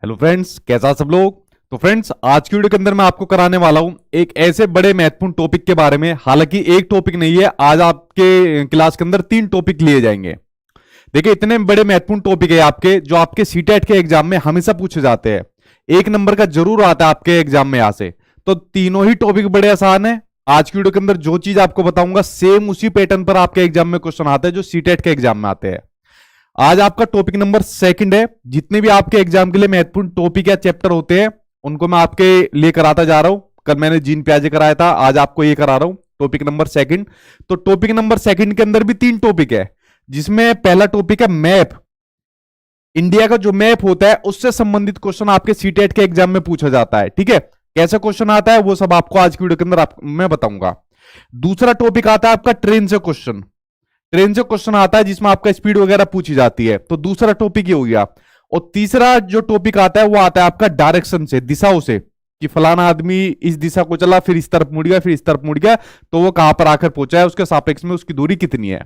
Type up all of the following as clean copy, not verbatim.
Hello friends, कैसा सब लोग। तो फ्रेंड्स, आज की वीडियो के अंदर मैं आपको कराने वाला हूं एक ऐसे बड़े महत्वपूर्ण टॉपिक के बारे में। हालांकि एक टॉपिक नहीं है, आज आपके क्लास के अंदर 3 टॉपिक लिए जाएंगे। देखिए, इतने बड़े महत्वपूर्ण टॉपिक है आपके, जो आपके सीटेट के एग्जाम में हमेशा पूछे जाते हैं। 1 नंबर का जरूर आता है आपके एग्जाम में यहां से। तो तीनों ही टॉपिक बड़े आसान है। आज की वीडियो के अंदर जो चीज आपको बताऊंगा, सेम उसी पैटर्न पर आपके एग्जाम में क्वेश्चन आते हैं जो सीटेट के एग्जाम में आते हैं। आज आपका टॉपिक नंबर 2 है। जितने भी आपके एग्जाम के लिए महत्वपूर्ण टॉपिक या चैप्टर होते हैं, उनको मैं आपके लिए कराता जा रहा हूं। कल मैंने जीन प्याजे कराया था, आज आपको ये करा रहा हूं, टॉपिक नंबर 2। तो टॉपिक नंबर 2 के अंदर भी 3 टॉपिक है, जिसमें पहला टॉपिक है मैप। इंडिया का जो मैप होता है उससे संबंधित क्वेश्चन आपके सीटेट के एग्जाम में पूछा जाता है। ठीक है, कैसे क्वेश्चन आता है वो सब आपको आज की वीडियो के अंदर मैं बताऊंगा। दूसरा टॉपिक आता है आपका ट्रेन से क्वेश्चन। ट्रेन से क्वेश्चन आता है जिसमें आपका स्पीड वगैरह पूछी जाती है। तो दूसरा टॉपिक ये हो गया। और तीसरा जो टॉपिक आता है वो आता है आपका डायरेक्शन से, दिशाओं से, कि फलाना आदमी इस दिशा को चला, फिर इस तरफ मुड़ गया, फिर इस तरफ मुड़ गया, तो वो कहां पर आकर पहुंचा है, उसके सापेक्ष में उसकी दूरी कितनी है।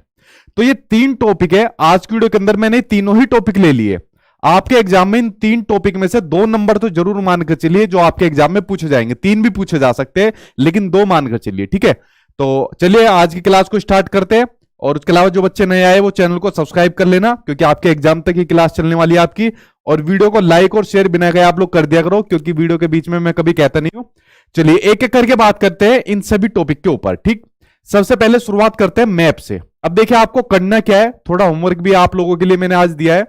तो ये 3 टॉपिक है। आज की वीडियो के अंदर मैंने तीनों ही टॉपिक ले लिए। आपके एग्जाम में इन 3 टॉपिक में से 2 नंबर तो जरूर मानकर चलिए जो आपके एग्जाम में पूछे जाएंगे। 3 भी पूछे जा सकते हैं, लेकिन 2 मानकर चलिए। ठीक है, तो चलिए आज की क्लास को स्टार्ट करते हैं। और उसके अलावा जो बच्चे नए आए वो चैनल को सब्सक्राइब कर लेना, क्योंकि आपके एग्जाम तक ही क्लास चलने वाली है आपकी। और वीडियो को लाइक और शेयर बिना गए आप लोग कर दिया करो, क्योंकि वीडियो के बीच में मैं कभी कहता नहीं हूं। चलिए एक एक करके बात करते हैं इन सभी टॉपिक के ऊपर। ठीक, सबसे पहले शुरुआत करते हैं मैप से। अब देखिए, आपको करना क्या है, थोड़ा होमवर्क भी आप लोगों के लिए मैंने आज दिया है।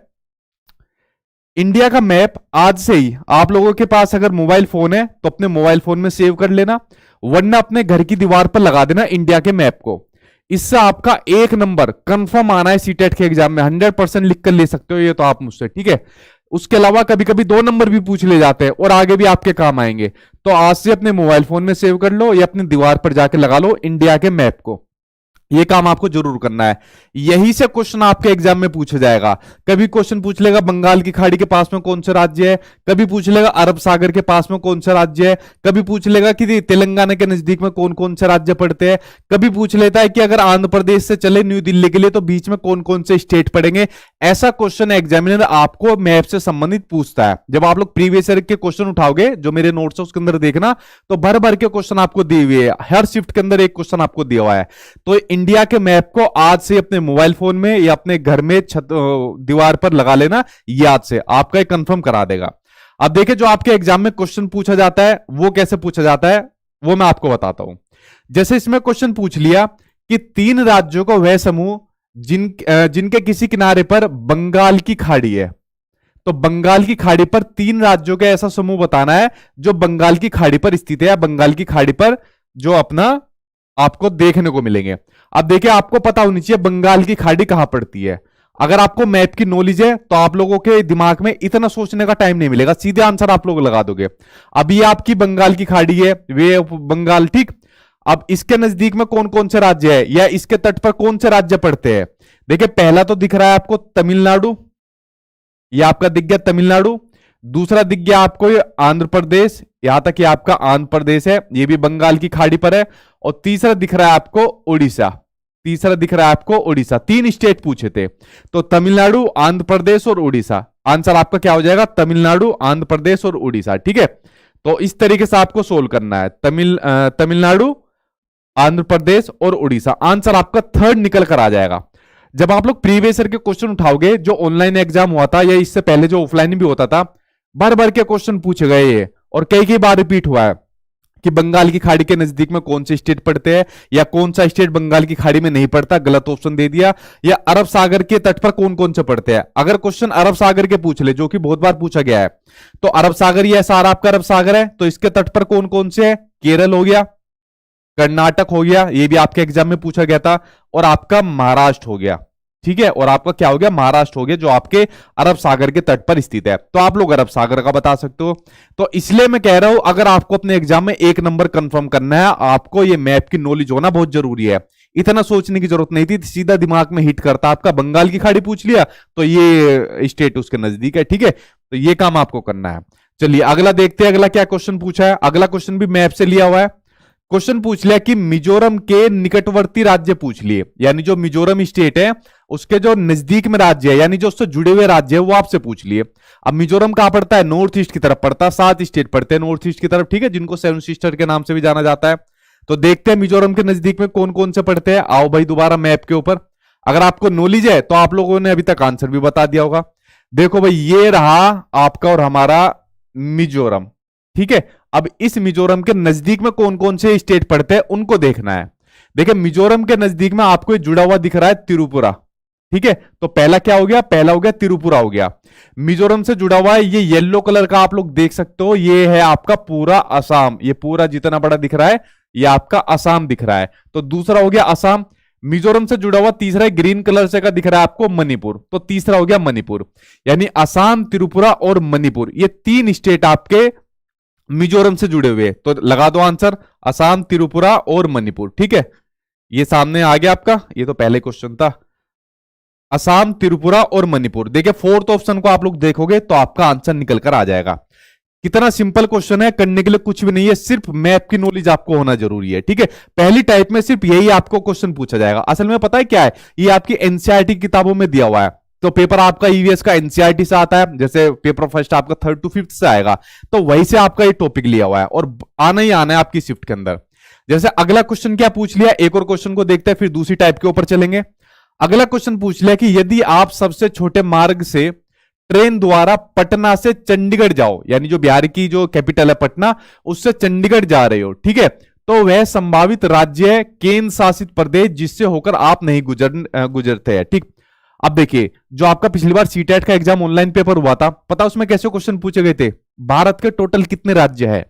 इंडिया का मैप आज से ही आप लोगों के पास अगर मोबाइल फोन है तो अपने मोबाइल फोन में सेव कर लेना, वरना अपने घर की दीवार पर लगा देना इंडिया के मैप को। इससे आपका 1 नंबर कंफर्म आना है सीटेट के एग्जाम में। 100% लिख कर ले सकते हो ये तो आप मुझसे। ठीक है, उसके अलावा कभी कभी 2 नंबर भी पूछ ले जाते हैं और आगे भी आपके काम आएंगे। तो आज से अपने मोबाइल फोन में सेव कर लो या अपनी दीवार पर जाके लगा लो इंडिया के मैप को। ये काम आपको जरूर करना है। यही से क्वेश्चन आपके एग्जाम में पूछा जाएगा। कभी क्वेश्चन पूछ लेगा बंगाल की खाड़ी के पास में कौन सा राज्य है, कभी पूछ लेगा अरब सागर के पास में कौन सा राज्य है, कभी पूछ लेगा कि तेलंगाना के नजदीक में कौन कौन से राज्य पड़ते हैं, कभी पूछ लेता है कि अगर आंध्र प्रदेश से चले न्यू दिल्ली के लिए तो बीच में कौन कौन से स्टेट पड़ेंगे। ऐसा क्वेश्चन एग्जामिनर आपको मैप से संबंधित पूछता है। जब आप लोग प्रीवियस ईयर के क्वेश्चन उठाओगे, जो मेरे नोट्स है उसके अंदर देखना, तो भर भर के क्वेश्चन आपको दिए हुए है। हर शिफ्ट के अंदर एक क्वेश्चन आपको दिया हुआ है। तो इंडिया के मैप को आज से अपने मोबाइल फोन में या अपने घर में दीवार पर लगा लेना, याद से आपका एक कंफर्म करा देगा। अब देखिए, जो आपके एग्जाम में क्वेश्चन पूछा जाता है वो कैसे पूछा जाता है वो मैं आपको बताता हूं। जैसे इसमें क्वेश्चन पूछ लिया कि 3 राज्यों को वह समूह जिनके किसी किनारे पर बंगाल की खाड़ी है। तो बंगाल की खाड़ी पर 3 राज्यों का ऐसा समूह बताना है जो बंगाल की खाड़ी पर स्थित है, या बंगाल की खाड़ी पर जो अपना आपको देखने को मिलेंगे। अब देखिए, आपको पता होनी चाहिए बंगाल की खाड़ी कहां पड़ती है। अगर आपको मैप की नॉलेज है तो आप लोगों के दिमाग में इतना सोचने का टाइम नहीं मिलेगा, सीधे आंसर आप लोग लगा दोगे। अब ये आपकी बंगाल की खाड़ी है, वे बंगाल। ठीक, अब इसके नजदीक में कौन कौन से राज्य है या इसके तट पर कौन से राज्य पड़ते हैं। देखिए, पहला तो दिख रहा है आपको तमिलनाडु, ये आपका दिख गया तमिलनाडु। दूसरा दिख गया आपको ये आंध्र प्रदेश, यहां तक कि आपका आंध्र प्रदेश है, ये भी बंगाल की खाड़ी पर है। और तीसरा दिख रहा है आपको उड़ीसा, तीसरा दिख रहा है आपको उड़ीसा। 3 स्टेट पूछे थे, तो तमिलनाडु, आंध्र प्रदेश और उड़ीसा। आंसर आपका क्या हो जाएगा, तमिलनाडु, आंध्र प्रदेश और उड़ीसा। ठीक है, तो इस तरीके से आपको सोल्व करना है, तमिलनाडु, आंध्र प्रदेश और उड़ीसा। आंसर आपका 3rd निकल कर आ जाएगा। जब आप लोग प्रीवियस ईयर के क्वेश्चन उठाओगे, जो ऑनलाइन एग्जाम हुआ था या इससे पहले जो ऑफलाइन भी होता था, भर भर के क्वेश्चन पूछे गए ये, और कई कई बार रिपीट हुआ है कि बंगाल की खाड़ी के नजदीक में कौन से स्टेट पड़ते हैं, या कौन सा स्टेट बंगाल की खाड़ी में नहीं पड़ता, गलत ऑप्शन दे दिया, या अरब सागर के तट पर कौन कौन से पड़ते हैं। अगर क्वेश्चन अरब सागर के पूछ ले, जो कि बहुत बार पूछा गया है, तो अरब सागर, ये सारा आपका अरब सागर है, तो इसके तट पर कौन कौन से है, केरल हो गया, कर्नाटक हो गया, ये भी आपके एग्जाम में पूछा गया था, और आपका महाराष्ट्र हो गया। ठीक है, और आपका क्या हो गया, महाराष्ट्र हो गया, जो आपके अरब सागर के तट पर स्थित है। तो आप लोग अरब सागर का बता सकते हो। तो इसलिए मैं कह रहा हूं, अगर आपको अपने एग्जाम में 1 नंबर कंफर्म करना है, आपको ये मैप की नॉलेज होना बहुत जरूरी है। इतना सोचने की जरूरत नहीं थी, सीधा दिमाग में हिट करता। आपका बंगाल की खाड़ी पूछ लिया तो ये स्टेट उसके नजदीक है। ठीक है, तो ये काम आपको करना है। चलिए अगला देखते हैं, अगला क्या क्वेश्चन पूछा है। अगला क्वेश्चन भी मैप से लिया हुआ है। क्वेश्चन पूछ लिया कि मिजोरम के निकटवर्ती राज्य पूछ लिए, यानी जो मिजोरम स्टेट है उसके जो नजदीक में राज्य है, यानी जो उससे जुड़े हुए राज्य है वो आपसे पूछ लिए। अब मिजोरम कहां पड़ता है? नॉर्थ ईस्ट की तरफ पड़ता है, 7 स्टेट पड़ते हैं नॉर्थ ईस्ट की तरफ, ठीक है, जिनको सेवन सिस्टर के नाम से भी जाना जाता है। तो देखते हैं मिजोरम के नजदीक में कौन कौन से पड़ते हैं। आओ भाई दोबारा मैप के ऊपर, अगर आपको नॉलेज है तो आप लोगों ने अभी तक आंसर भी बता दिया होगा। देखो भाई ये रहा आपका और हमारा मिजोरम, ठीक है। अब इस मिजोरम के नजदीक में कौन कौन से स्टेट पड़ते हैं उनको देखना है। देखिए मिजोरम के नजदीक में आपको जुड़ा हुआ दिख रहा है त्रिपुरा, ठीक है। तो पहला क्या हो गया? पहला हो गया त्रिपुरा हो गया। मिजोरम से जुड़ा हुआ है ये येलो कलर का आप लोग देख सकते हो, ये है आपका पूरा असम, ये पूरा जितना बड़ा दिख रहा है ये आपका असम दिख रहा है। तो दूसरा हो गया असम। मिजोरम से जुड़ा हुआ तीसरा है ग्रीन कलर से का दिख रहा है आपको मणिपुर, तो तीसरा हो गया मणिपुर। यानी असम, त्रिपुरा और मणिपुर, ये 3 स्टेट आपके मिजोरम से जुड़े हुए। तो लगा दो आंसर असम, त्रिपुरा और मणिपुर, ठीक है। ये सामने आ गया आपका, ये तो पहले क्वेश्चन था, असम, त्रिपुरा और मणिपुर। देखिए फोर्थ ऑप्शन को आप लोग देखोगे तो आपका आंसर निकल कर आ जाएगा। कितना सिंपल क्वेश्चन है, करने के लिए कुछ भी नहीं है, सिर्फ मैप की नॉलेज आपको होना जरूरी है, ठीक है। पहली टाइप में सिर्फ यही आपको क्वेश्चन पूछा जाएगा। असल में पता है क्या है, ये आपकी एनसीईआरटी किताबों में दिया हुआ है। तो पेपर आपका ईवीएस का एनसीईआरटी से आता है, जैसे पेपर फर्स्ट आपका 3rd to 5th से आएगा, तो वहीं से आपका ये टॉपिक लिया हुआ है और आना ही आना है आपकी शिफ्ट के अंदर। जैसे अगला क्वेश्चन क्या पूछ लिया, एक और क्वेश्चन को देखते हैं फिर दूसरी टाइप के ऊपर चलेंगे। अगला क्वेश्चन पूछ लिया कि यदि आप सबसे छोटे मार्ग से ट्रेन द्वारा पटना से चंडीगढ़ जाओ, यानी जो बिहार की जो कैपिटल है पटना, उससे चंडीगढ़ जा रहे हो, ठीक है, तो वह संभावित राज्य है केंद्र शासित प्रदेश जिससे होकर आप नहीं गुजरते हैं, ठीक। अब देखिए जो आपका पिछली बार सीटेट का एग्जाम ऑनलाइन पेपर हुआ था, पता उसमें कैसे क्वेश्चन पूछे गए थे? भारत के टोटल कितने राज्य है,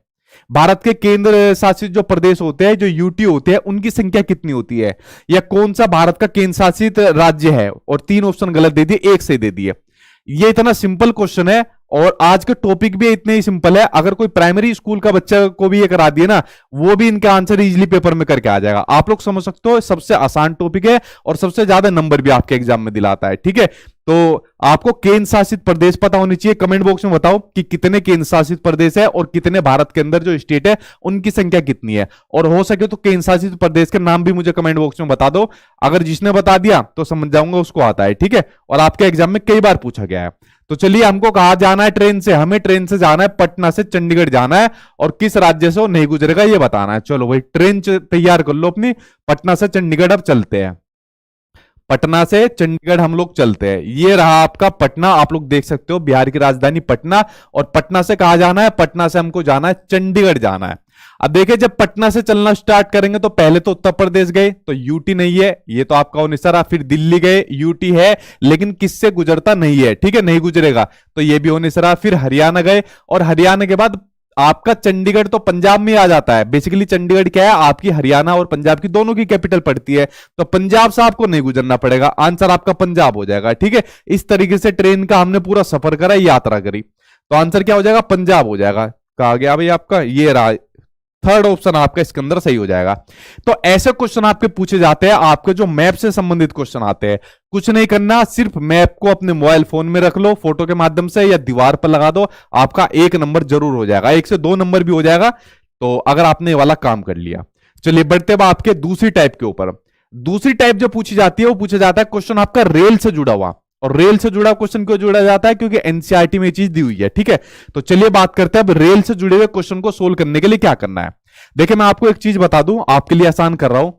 भारत के केंद्र शासित जो प्रदेश होते हैं, जो यूटी होते हैं, उनकी संख्या कितनी होती है, या कौन सा भारत का केंद्र शासित राज्य है, और 3 ऑप्शन गलत दे दिए, एक सही दे दिए। ये इतना सिंपल क्वेश्चन है और आज का टॉपिक भी इतने ही सिंपल है। अगर कोई प्राइमरी स्कूल का बच्चा को भी ये करा दिए ना, वो भी इनका आंसर इजीली पेपर में करके आ जाएगा। आप लोग समझ सकते हो सबसे आसान टॉपिक है और सबसे ज्यादा नंबर भी आपके एग्जाम में दिलाता है, ठीक है। तो आपको केंद्र शासित प्रदेश पता होनी चाहिए। कमेंट बॉक्स में बताओ कि कितने केंद्र शासित प्रदेश है और कितने भारत के अंदर जो स्टेट है उनकी संख्या कितनी है, और हो सके तो केंद्र शासित प्रदेश के नाम भी मुझे कमेंट बॉक्स में बता दो। अगर जिसने बता दिया तो समझ जाऊंगा उसको आता है, ठीक है, और आपके एग्जाम में कई बार पूछा गया है। तो चलिए हमको कहा जाना है ट्रेन से, हमें ट्रेन से जाना है पटना से चंडीगढ़ जाना है, और किस राज्य से वो नहीं गुजरेगा ये बताना है। चलो भाई ट्रेन तैयार कर लो अपनी, पटना से चंडीगढ़ अब चलते हैं। पटना से चंडीगढ़ हम लोग चलते हैं। ये रहा आपका पटना, आप लोग देख सकते हो बिहार की राजधानी पटना, और पटना से कहा जाना है? पटना से हमको जाना है चंडीगढ़ जाना है। अब देखिए जब पटना से चलना स्टार्ट करेंगे तो पहले तो उत्तर प्रदेश गए, तो यूटी नहीं है, ये तो आपका ओनिसरा, फिर दिल्ली गए, यूटी है लेकिन किससे गुजरता नहीं है, ठीक है, नहीं गुजरेगा, तो ये भी ओनिसरा। फिर हरियाणा गए, और हरियाणा के बाद आपका चंडीगढ़ तो पंजाब में आ जाता है। बेसिकली चंडीगढ़ क्या है, आपकी हरियाणा और पंजाब की दोनों की कैपिटल पड़ती है, तो पंजाब से आपको नहीं गुजरना पड़ेगा, आंसर आपका पंजाब हो जाएगा, ठीक है। इस तरीके से ट्रेन का हमने पूरा सफर करा, यात्रा करी, तो आंसर क्या हो जाएगा? पंजाब हो जाएगा। कहा गया भाई आपका, ये रहा 3rd ऑप्शन आपका इसके अंदर सही हो जाएगा। तो ऐसे क्वेश्चन आपके पूछे जाते हैं, आपके जो मैप से संबंधित क्वेश्चन आते हैं। कुछ नहीं करना, सिर्फ मैप को अपने मोबाइल फोन में रख लो, फोटो के माध्यम से या दीवार पर लगा दो, आपका 1 नंबर जरूर हो जाएगा, 1 से 2 नंबर भी हो जाएगा, तो अगर आपने ये वाला काम कर लिया। चलिए बढ़ते अब आपके दूसरी टाइप के ऊपर। दूसरी टाइप जो पूछी जाती है वो पूछा जाता है क्वेश्चन आपका रेल से जुड़ा हुआ। और रेल से जुड़ा क्वेश्चन क्यों जुड़ा जाता है? क्योंकि एनसीईआरटी में ये चीज दी हुई है, ठीक है। तो चलिए बात करते हैं अब रेल से जुड़े हुए क्वेश्चन को सोल्व करने के लिए क्या करना है। देखिए मैं आपको एक चीज बता दूं, आपके लिए आसान कर रहा हूं।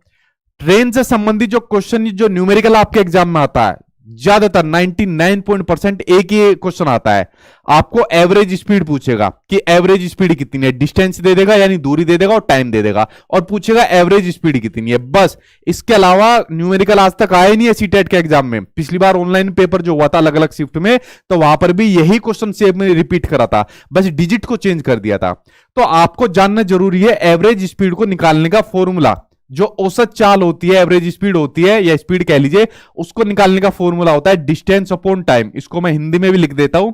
ट्रेन से संबंधित जो क्वेश्चन जो न्यूमेरिकल आपके एग्जाम में आता है, ज्यादातर 99% एक ही क्वेश्चन आता है, आपको एवरेज स्पीड पूछेगा कि एवरेज स्पीड कितनी है, डिस्टेंस दे देगा यानी दूरी दे देगा और टाइम दे देगा, और पूछेगा एवरेज स्पीड कितनी है, बस। इसके अलावा न्यूमेरिकल आज तक आया ही नहीं है सीटेट के एग्जाम में। पिछली बार ऑनलाइन पेपर जो हुआ था अलग अलग शिफ्ट में, तो वहां पर भी यही क्वेश्चन सेम में रिपीट करा था, बस डिजिट को चेंज कर दिया था। तो आपको जानना जरूरी है एवरेज स्पीड को निकालने का फॉर्मूला, जो औसत चाल होती है, एवरेज स्पीड होती है या स्पीड कह लीजिए, उसको निकालने का फॉर्मूला होता है डिस्टेंस अपॉन टाइम। इसको मैं हिंदी में भी लिख देता हूं,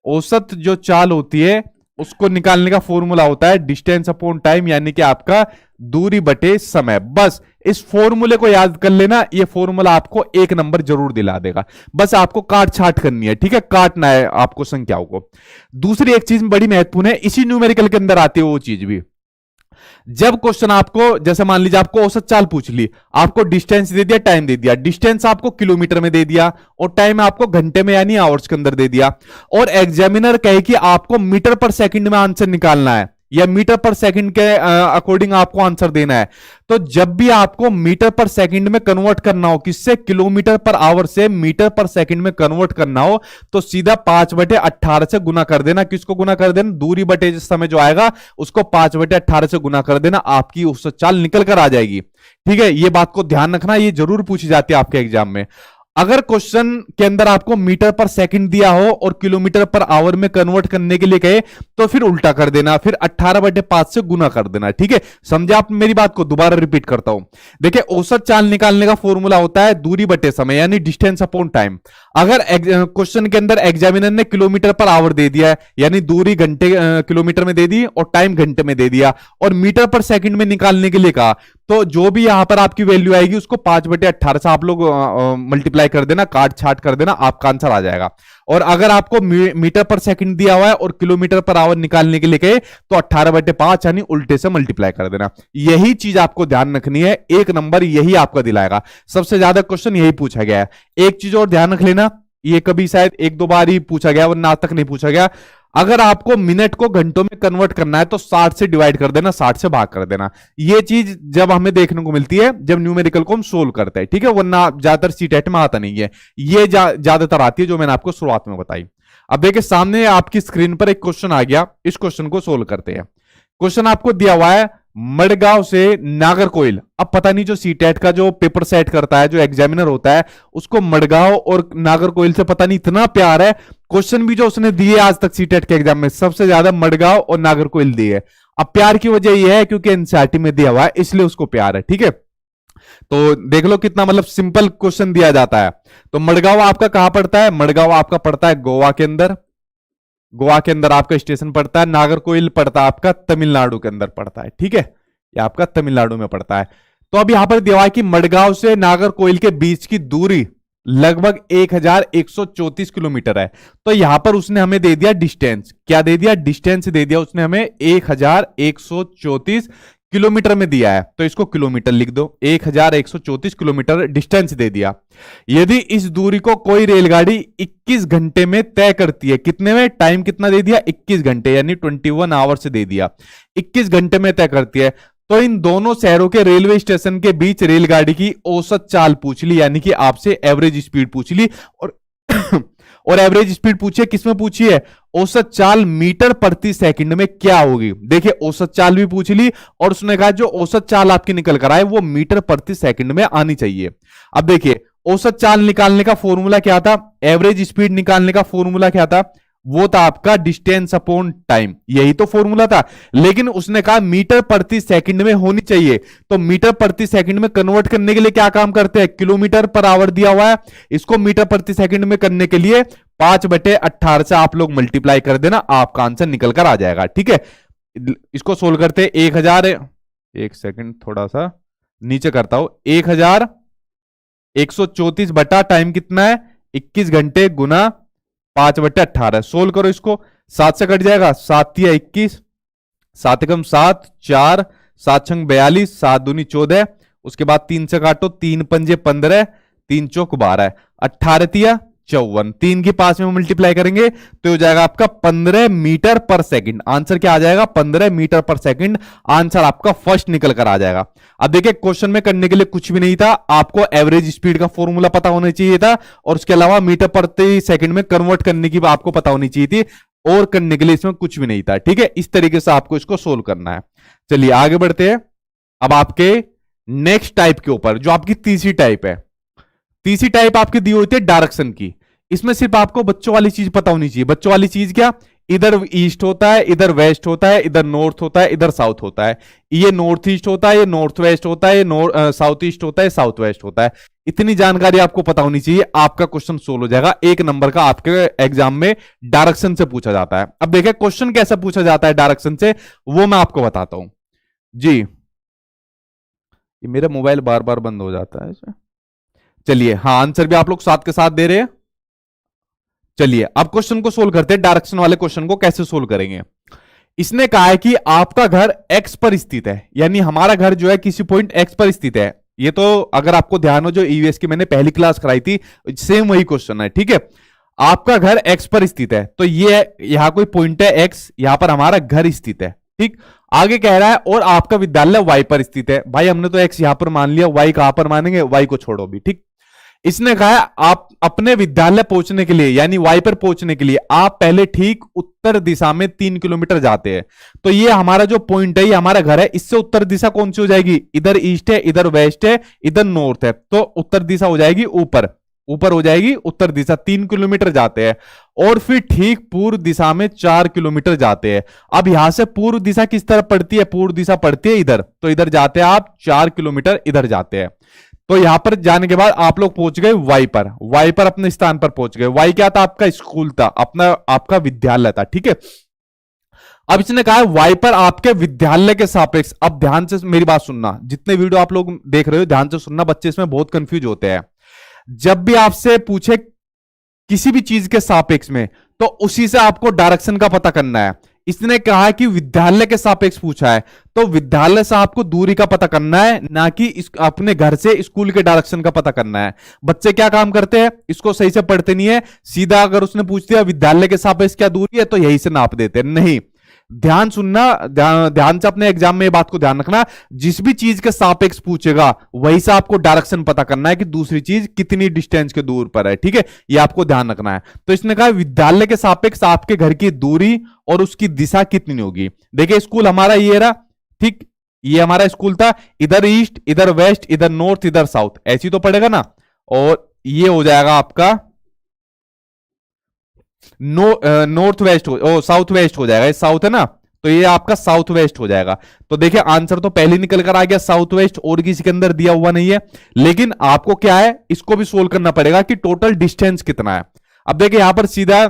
औसत जो चाल होती है उसको निकालने का फॉर्मूला होता है डिस्टेंस अपॉन टाइम, यानी कि आपका दूरी बटे समय। बस इस फॉर्मूले को याद कर लेना, ये फॉर्मूला आपको 1 नंबर जरूर दिला देगा। बस आपको काट छाट करनी है, ठीक है, काटना है आपको संख्याओं को। दूसरी एक चीज बड़ी महत्वपूर्ण है, इसी न्यूमेरिकल के अंदर आती है वो चीज भी। जब क्वेश्चन आपको, जैसे मान लीजिए आपको औसत चाल पूछ ली, आपको डिस्टेंस दे दिया, टाइम दे दिया, डिस्टेंस आपको किलोमीटर में दे दिया और टाइम आपको घंटे में यानी आवर्स के अंदर दे दिया, और एग्जामिनर कहे कि आपको मीटर पर सेकंड में आंसर निकालना है या मीटर पर सेकंड के अकॉर्डिंग आपको आंसर देना है, तो जब भी आपको मीटर पर सेकंड में कन्वर्ट करना हो, किससे, किलोमीटर पर आवर से मीटर पर सेकंड में कन्वर्ट करना हो, तो सीधा 5/18 से गुना कर देना। किसको गुना कर देना, दूरी बटे जिस समय जो आएगा उसको 5/18 से गुना कर देना, आपकी उस चाल निकल कर आ जाएगी। ठीक है, ये बात को ध्यान रखना, ये जरूर पूछी जाती है आपके एग्जाम में। अगर क्वेश्चन के अंदर आपको मीटर पर सेकंड दिया हो और किलोमीटर पर आवर में कन्वर्ट करने के लिए कहे, तो फिर उल्टा कर देना, फिर 18/5 से गुना कर देना। ठीक है, समझे आप मेरी बात को, दोबारा रिपीट करता हूं। देखिए, औसत चाल निकालने का फॉर्मूला होता है दूरी बटे समय यानी डिस्टेंस अपॉन टाइम। अगर क्वेश्चन के अंदर एग्जामिनर ने किलोमीटर पर आवर दे दिया है यानी दूरी घंटे किलोमीटर में दे दी और टाइम घंटे में दे दिया, और मीटर पर सेकंड में निकालने के लिए कहा, तो जो भी यहां पर आपकी वैल्यू आएगी उसको 5/18 से आप लोग मल्टीप्लाई कर देना, काट छाट कर देना, आपका आंसर आ जाएगा। और अगर आपको मीटर पर सेकंड दिया हुआ है और किलोमीटर पर आवर निकालने के लिए कहे, तो 18/5 यानी उल्टे से मल्टीप्लाई कर देना। यही चीज आपको ध्यान रखनी है, एक नंबर यही आपका दिलाएगा। सबसे ज्यादा क्वेश्चन यही पूछा गया है। एक चीज और ध्यान रख लेना, ये कभी शायद 1-2 बार ही पूछा गया वरना आज तक नहीं पूछा गया। अगर आपको मिनट को घंटों में कन्वर्ट करना है तो 60 से डिवाइड कर देना, 60 से भाग कर देना। ये चीज जब हमें देखने को मिलती है जब न्यूमेरिकल को हम सोल्व करते हैं, ठीक है, वरना ज्यादातर सीटेट में आता नहीं है, ये ज्यादातर आती है जो मैंने आपको शुरुआत में बताई। अब देखिए, सामने आपकी स्क्रीन पर एक क्वेश्चन आ गया, इस क्वेश्चन को सोल्व करते हैं। क्वेश्चन आपको दिया हुआ है मडगांव से नागरकोइल। अब पता नहीं जो सीटेट का जो पेपर सेट करता है, जो एग्जामिनर होता है, उसको मडगांव और नागरकोइल से पता नहीं इतना प्यार है, क्वेश्चन भी जो उसने दिए आज तक सीटेट के एग्जाम में सबसे ज्यादा मडगांव और नागरकोइल दिए है। अब प्यार की वजह यह है क्योंकि एनसीईआरटी में दिया हुआ है, इसलिए उसको प्यार है। ठीक है, तो देख लो कितना मतलब सिंपल क्वेश्चन दिया जाता है। तो मडगांव आपका कहां पड़ता है, मडगांव आपका पड़ता है गोवा के अंदर, गोवा के अंदर आपका स्टेशन पड़ता है। नागरकोइल पड़ता है आपका तमिलनाडु के अंदर पड़ता है। ठीक है, ये आपका तमिलनाडु में पड़ता है। तो अब यहां पर दिया है कि मडगांव से नागरकोइल के बीच की दूरी लगभग 1134 किलोमीटर है। तो यहां पर उसने हमें दे दिया डिस्टेंस, क्या दे दिया, डिस्टेंस दे दिया उसने हमें 1134 किलोमीटर में दिया है, तो इसको किलोमीटर लिख दो। 1134 किलोमीटर डिस्टेंस दे दिया। यदि इस दूरी को कोई रेलगाड़ी 21 घंटे में तय करती है, कितने में, टाइम कितना दे दिया, 21 घंटे यानी 21 आवर्स दे दिया, 21 घंटे में तय करती है, तो इन दोनों शहरों के रेलवे स्टेशन के बीच रेलगाड़ी की औसत चाल पूछ ली, यानी कि आपसे एवरेज स्पीड पूछ ली। और एवरेज स्पीड पूछिए, किसमें पूछी है, औसत चाल मीटर प्रति सेकंड में क्या होगी। देखिए, औसत चाल भी पूछ ली और उसने कहा जो औसत चाल आपकी निकल कर आए वो मीटर प्रति सेकंड में आनी चाहिए। अब देखिए, औसत चाल निकालने का फॉर्मूला क्या था, एवरेज स्पीड निकालने का फॉर्मूला क्या था, वो था आपका डिस्टेंस अपॉन टाइम, यही तो फॉर्मूला था। लेकिन उसने कहा मीटर प्रति सेकंड में होनी चाहिए, तो मीटर प्रति सेकंड में कन्वर्ट करने के लिए क्या काम करते हैं, किलोमीटर पर आवर दिया हुआ है, इसको मीटर प्रति सेकंड में करने के लिए 5/18 से आप लोग मल्टीप्लाई कर देना, आपका आंसर निकल कर आ जाएगा। ठीक है, इसको सोल्व करते 1000, एक सेकंड थोड़ा सा नीचे करता हूं, 1134 बटा टाइम कितना है, 21 घंटे गुना 5/18, सोल्व करो इसको, 7 से कट जाएगा, 7 या 21, 7 एकम 7, 4, 7 छंग 42, 7 दूनी 14, उसके बाद 3 से काटो, 3 पंजे 15, 3 चौक 12, 18 तिया 54, 3 की 5 में मल्टीप्लाई करेंगे तो हो जाएगा आपका 15 मीटर पर सेकंड। आंसर क्या आ जाएगा, 15 मीटर पर सेकंड, आंसर आपका फर्स्ट निकल कर आ जाएगा। अब देखिए, क्वेश्चन में करने के लिए कुछ भी नहीं था, आपको एवरेज स्पीड का फॉर्मूला पता होना चाहिए था और उसके अलावा मीटर प्रति सेकंड में कन्वर्ट करने की आपको पता होनी चाहिए थी, और करने के लिए इसमें कुछ भी नहीं था। ठीक है, इस तरीके से आपको इसको सोल्व करना है। चलिए आगे बढ़ते हैं। अब आपके नेक्स्ट टाइप के ऊपर, जो आपकी तीसरी टाइप है, तीसरी टाइप आपकी दी होती है डायरेक्शन की। इसमें सिर्फ आपको बच्चों वाली चीज पता होनी चाहिए। बच्चों वाली चीज क्या, इधर ईस्ट होता है, इधर वेस्ट होता है, इधर नॉर्थ होता है, इधर साउथ होता है, ये नॉर्थ ईस्ट होता है, ये नॉर्थ वेस्ट होता है, ये साउथ ईस्ट होता है, साउथ वेस्ट होता है। इतनी जानकारी आपको पता होनी चाहिए, आपका क्वेश्चन सोल्व हो जाएगा। 1 नंबर का आपके एग्जाम में डायरेक्शन से पूछा जाता है। अब देखिए क्वेश्चन कैसे पूछा जाता है डायरेक्शन से, वो मैं आपको बताता हूं जी। ये मेरा मोबाइल बार बार बंद हो जाता है इसमें। चलिए, हाँ, आंसर भी आप लोग साथ के साथ दे रहे हैं। चलिए अब क्वेश्चन को सोल्व करते हैं। डायरेक्शन वाले क्वेश्चन को कैसे सोल्व करेंगे, इसने कहा है कि आपका घर एक्स पर स्थित है, यानी हमारा घर जो है किसी पॉइंट एक्स पर स्थित है। ये तो अगर आपको ध्यान हो, जो ईवीएस की मैंने पहली क्लास कराई थी, सेम वही क्वेश्चन है, ठीक है। आपका घर एक्स पर स्थित है, तो ये यहां कोई पॉइंट है एक्स, यहां पर हमारा घर स्थित है, ठीक। आगे कह रहा है और आपका विद्यालय वाई पर स्थित है। भाई हमने तो एक्स यहां पर मान लिया, वाई कहां पर मानेंगे, वाई को छोड़ो भी, ठीक। इसने कहा है आप अपने विद्यालय पहुंचने के लिए, यानी वाई पर पहुंचने के लिए आप पहले ठीक उत्तर दिशा में 3 किलोमीटर जाते हैं। तो ये हमारा जो पॉइंट है, ये हमारा घर है, इससे उत्तर दिशा कौन सी हो जाएगी, इधर ईस्ट है, इधर वेस्ट है, इधर नॉर्थ है, तो उत्तर दिशा हो जाएगी ऊपर, ऊपर हो जाएगी उत्तर दिशा। 3 किलोमीटर जाते हैं और फिर ठीक पूर्व दिशा में 4 किलोमीटर जाते हैं। अब यहां से पूर्व दिशा किस तरफ पड़ती है, पूर्व दिशा पड़ती है इधर, तो इधर जाते हैं आप 4 किलोमीटर इधर जाते हैं। तो यहां पर जाने के बाद आप लोग पहुंच गए वाई पर, वाई पर अपने स्थान पर पहुंच गए। वाई क्या था, आपका स्कूल था, अपना आपका विद्यालय था, ठीक है। अब इसने कहा है वाई पर आपके विद्यालय के सापेक्ष, अब ध्यान से मेरी बात सुनना, जितने वीडियो आप लोग देख रहे हो ध्यान से सुनना, बच्चे इसमें बहुत कंफ्यूज होते हैं। जब भी आपसे पूछे किसी भी चीज के सापेक्ष में, तो उसी से आपको डायरेक्शन का पता करना है। इसने कहा कि विद्यालय के सापेक्ष पूछा है, तो विद्यालय से आपको दूरी का पता करना है, ना कि अपने घर से स्कूल के डायरेक्शन का पता करना है। बच्चे क्या काम करते हैं, इसको सही से पढ़ते नहीं है, सीधा अगर उसने पूछ दिया विद्यालय के सापेक्ष क्या दूरी है, तो यही से नाप देते हैं। नहीं, ध्यान सुनना, ध्यान से अपने एग्जाम में ये बात को ध्यान रखना, जिस भी चीज के सापेक्ष पूछेगा वही से आपको डायरेक्शन पता करना है कि दूसरी चीज कितनी डिस्टेंस के दूर पर है, ठीक है, ये आपको ध्यान रखना है। तो इसने कहा विद्यालय के सापेक्ष आपके घर की दूरी और उसकी दिशा कितनी होगी। देखिए स्कूल हमारा ये रहा, ठीक, ये हमारा स्कूल था, इधर ईस्ट, इधर वेस्ट, इधर नॉर्थ, इधर साउथ, ऐसी तो पड़ेगा ना। और ये हो जाएगा आपका नॉर्थ वेस्ट साउथ वेस्ट हो जाएगा, ये साउथ है ना, तो ये आपका साउथ वेस्ट हो जाएगा। तो देखिए आंसर तो पहले निकल कर आ गया साउथ वेस्ट, और किसी के अंदर दिया हुआ नहीं है। लेकिन आपको क्या है, इसको भी सोल्व करना पड़ेगा कि टोटल डिस्टेंस कितना है। अब देखिए यहां पर सीधा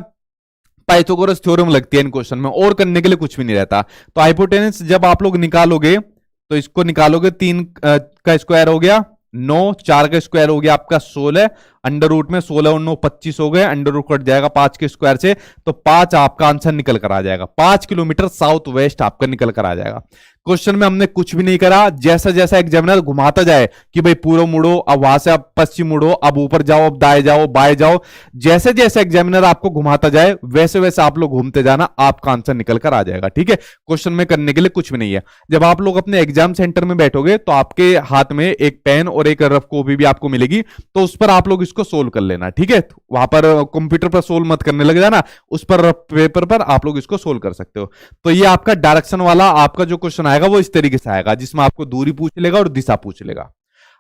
पाइथागोरस थ्योरम लगती है इन क्वेश्चन में, और करने के लिए कुछ भी नहीं रहता। तो हाइपोटेनस जब आप लोग निकालोगे, तो इसको निकालोगे, 3 का स्क्वायर हो गया 9, 4 का स्क्वायर हो गया आपका 16, अंडर रूट में 16 और 9 25 हो गए, अंडर रूट कट जाएगा 5 के स्क्वायर से, तो 5 आपका आंसर निकल कर आ जाएगा। 5 किलोमीटर साउथ वेस्ट आपका निकल कर आ जाएगा। क्वेश्चन में हमने कुछ भी नहीं करा, जैसा जैसा एग्जामिनर घुमाता जाए कि भाई पूर्व मुड़ो, अब वहां से आप पश्चिम मुड़ो, अब ऊपर जाओ, अब दाएं जाओ, बाएं जाओ, जैसे जैसे एग्जामिनर आपको घुमाता जाए वैसे वैसे आप लोग घूमते जाना, आपका आंसर निकल कर आ जाएगा, ठीक है। क्वेश्चन में करने के लिए कुछ भी नहीं है। जब आप लोग अपने एग्जाम सेंटर में बैठोगे तो आपके हाथ में एक पेन और एक रफ कॉपी भी आपको मिलेगी, तो उस पर आप लोग इसको सोल्व कर लेना, ठीक है। वहां पर कंप्यूटर पर सोल्व मत करने लग जाना, उस पर पेपर पर आप लोग इसको सोल्व कर सकते हो। तो ये आपका डायरेक्शन वाला आपका जो क्वेश्चन आएगा वो इस तरीके से आएगा, जिसमें आपको दूरी पूछ लेगा और दिशा पूछ लेगा।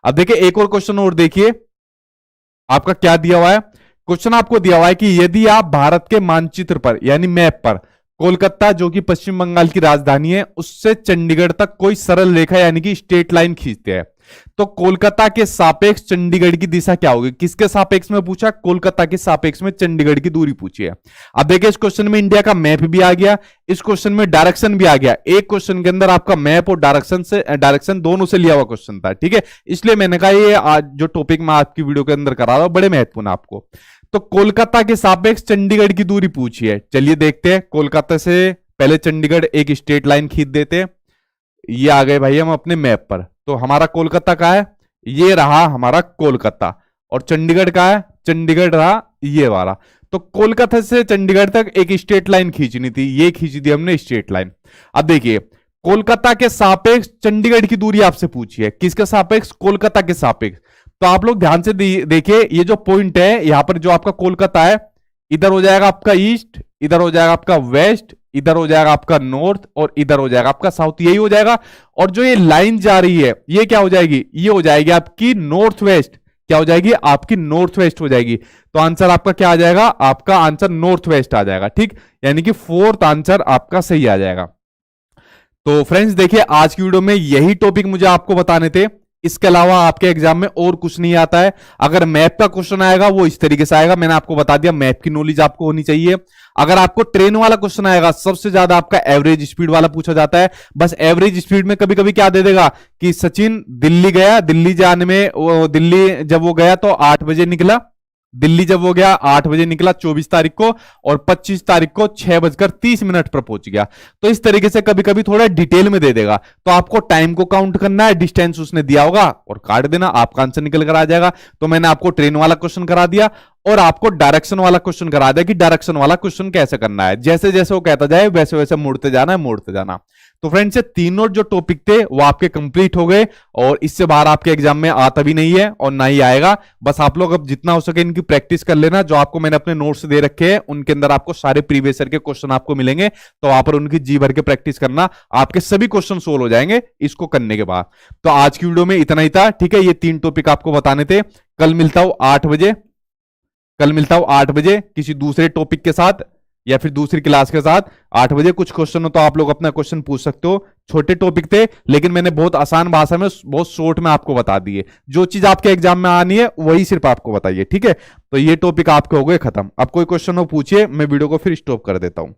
अब देखिए एक और क्वेश्चन और देखिए, आपका क्या दिया हुआ है। क्वेश्चन आपको दिया हुआ है कि यदि आप भारत के मानचित्र पर यानी मैप पर कोलकाता जो कि पश्चिम बंगाल की राजधानी है उससे चंडीगढ़ तक कोई सरल रेखा यानी कि स्ट्रेट लाइन खींचते हैं, तो कोलकाता के सापेक्ष चंडीगढ़ की दिशा क्या होगी। किसके सापेक्ष में पूछा, कोलकाता के सापेक्ष में चंडीगढ़ की दूरी पूछी है। अब देखिए इस क्वेश्चन में इंडिया का मैप भी आ गया, इस क्वेश्चन में डायरेक्शन भी आ गया। एक क्वेश्चन के अंदर आपका मैप और डायरेक्शन दोनों से लिया हुआ क्वेश्चन था, ठीक है। इसलिए मैंने कहा ये आज जो टॉपिक मैं आपकी वीडियो के अंदर करा रहा हूं बड़े महत्वपूर्ण आपको। तो कोलकाता के सापेक्ष चंडीगढ़ की दूरी पूछी है, चलिए देखते हैं। कोलकाता से पहले चंडीगढ़ एक स्ट्रेट लाइन खींच देते हैं। ये आ गए भाई हम अपने मैप पर, तो हमारा कोलकाता का है, ये रहा हमारा कोलकाता, और चंडीगढ़ का है, चंडीगढ़ रहा ये वाला। तो कोलकाता से चंडीगढ़ तक एक स्ट्रेट लाइन खींचनी थी, ये खींच दी हमने स्ट्रेट लाइन। अब देखिए कोलकाता के सापेक्ष चंडीगढ़ की दूरी आपसे पूछी है, किसके सापेक्ष, कोलकाता के सापेक्ष। तो आप लोग ध्यान से देखिए ये जो पॉइंट है यहां पर जो आपका कोलकाता है, इधर हो जाएगा आपका ईस्ट, इधर हो जाएगा आपका वेस्ट, इधर हो जाएगा आपका नॉर्थ, और इधर हो जाएगा आपका साउथ, यही हो जाएगा। और जो ये लाइन जा रही है ये क्या हो जाएगी, ये हो जाएगी आपकी नॉर्थ वेस्ट। क्या हो जाएगी, आपकी नॉर्थ वेस्ट हो जाएगी। तो आंसर आपका क्या आ जाएगा, आपका आंसर नॉर्थ वेस्ट आ जाएगा, ठीक, यानी कि 4th आंसर आपका सही आ जाएगा। तो फ्रेंड्स देखिए आज की वीडियो में यही टॉपिक मुझे आपको बताने थे, इसके अलावा आपके एग्जाम में और कुछ नहीं आता है। अगर मैप का क्वेश्चन आएगा वो इस तरीके से आएगा, मैंने आपको बता दिया मैप की नॉलेज आपको होनी चाहिए। अगर आपको ट्रेन वाला क्वेश्चन आएगा सबसे ज्यादा आपका एवरेज स्पीड वाला पूछा जाता है। बस एवरेज स्पीड में कभी कभी क्या दे देगा कि सचिन दिल्ली गया, दिल्ली जाने में दिल्ली जब वो गया तो 8 बजे निकला, दिल्ली जब हो गया 8 बजे निकला 24 तारीख को, और 25 तारीख को 6:30 पर पहुंच गया। तो इस तरीके से कभी कभी थोड़ा डिटेल में दे देगा, तो आपको टाइम को काउंट करना है, डिस्टेंस उसने दिया होगा और काट देना, आपका आंसर निकल कर आ जाएगा। तो मैंने आपको ट्रेन वाला क्वेश्चन करा दिया और आपको डायरेक्शन वाला क्वेश्चन करा दिया कि डायरेक्शन वाला क्वेश्चन कैसे करना है। जैसे जैसे वो कहता जाए वैसे वैसे मुड़ते जाना है, मोड़ते जाना। तो फ्रेंड्स ये तीनों जो टॉपिक थे वो आपके कंप्लीट हो गए, और इससे बाहर आपके एग्जाम में आता भी नहीं है और ना ही आएगा। बस आप लोग अब जितना हो सके इनकी प्रैक्टिस कर लेना। जो आपको मैंने अपने नोट्स दे रखे हैं उनके अंदर आपको सारे प्रीवियस ईयर के क्वेश्चन आपको मिलेंगे, तो वहां पर उनकी जी भर के प्रैक्टिस करना, आपके सभी क्वेश्चन सोल्व हो जाएंगे इसको करने के बाद। तो आज की वीडियो में इतना ही था, ठीक है। ये 3 टॉपिक आपको बताने थे। कल मिलता हूं 8 बजे, कल मिलता हूं 8 बजे किसी दूसरे टॉपिक के साथ या फिर दूसरी क्लास के साथ। 8 बजे कुछ क्वेश्चन हो तो आप लोग अपना क्वेश्चन पूछ सकते हो। छोटे टॉपिक थे लेकिन मैंने बहुत आसान भाषा में बहुत शॉर्ट में आपको बता दिए। जो चीज आपके एग्जाम में आनी है वही सिर्फ आपको बताइए, ठीक है। तो ये टॉपिक आपके हो गए खत्म। अब कोई क्वेश्चन हो पूछिए, मैं वीडियो को फिर स्टॉप कर देता हूं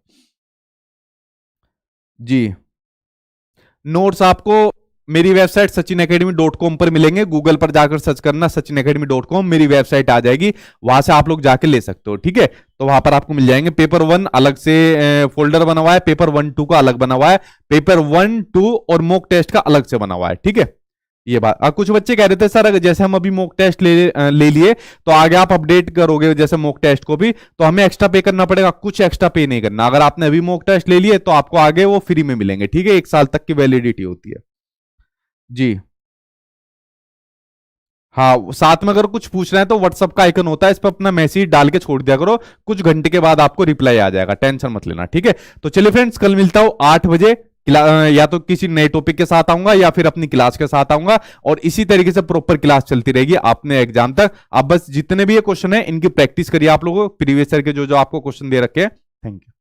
जी। नोट्स आपको मेरी वेबसाइट sachinacademy.com पर मिलेंगे। गूगल पर जाकर सर्च करना sachinacademy.com, मेरी वेबसाइट आ जाएगी, वहां से आप लोग जाके ले सकते हो, ठीक है। तो वहां पर आपको मिल जाएंगे। पेपर 1 अलग से फोल्डर बना हुआ है, पेपर 1, 2 का अलग बना हुआ है, पेपर 1, 2 और मॉक टेस्ट का अलग से बना हुआ है, ठीक है। ये बात कुछ बच्चे कह रहे थे सर जैसे हम अभी मॉक टेस्ट ले लिए तो आगे आप अपडेट करोगे जैसे मॉक टेस्ट को भी, तो हमें एक्स्ट्रा पे करना पड़ेगा। कुछ एक्स्ट्रा पे नहीं करना। अगर आपने अभी मॉक टेस्ट ले लिए तो आपको आगे वो फ्री में मिलेंगे, ठीक है। 1 साल तक की वैलिडिटी होती है जी। हाँ, साथ में अगर कुछ पूछना है तो व्हाट्सअप का आइकन होता है, इस पर अपना मैसेज डाल के छोड़ दिया करो, कुछ घंटे के बाद आपको रिप्लाई आ जाएगा, टेंशन मत लेना, ठीक है। तो चलिए फ्रेंड्स, कल मिलता हूं 8 बजे। या तो किसी नए टॉपिक के साथ आऊंगा या फिर अपनी क्लास के साथ आऊंगा, और इसी तरीके से प्रॉपर क्लास चलती रहेगी अपने एग्जाम तक। आप बस जितने भी ये क्वेश्चन है इनकी प्रैक्टिस करिए, आप लोगों प्रीवियस ईयर के जो जो आपको क्वेश्चन दे रखे हैं। Thank you.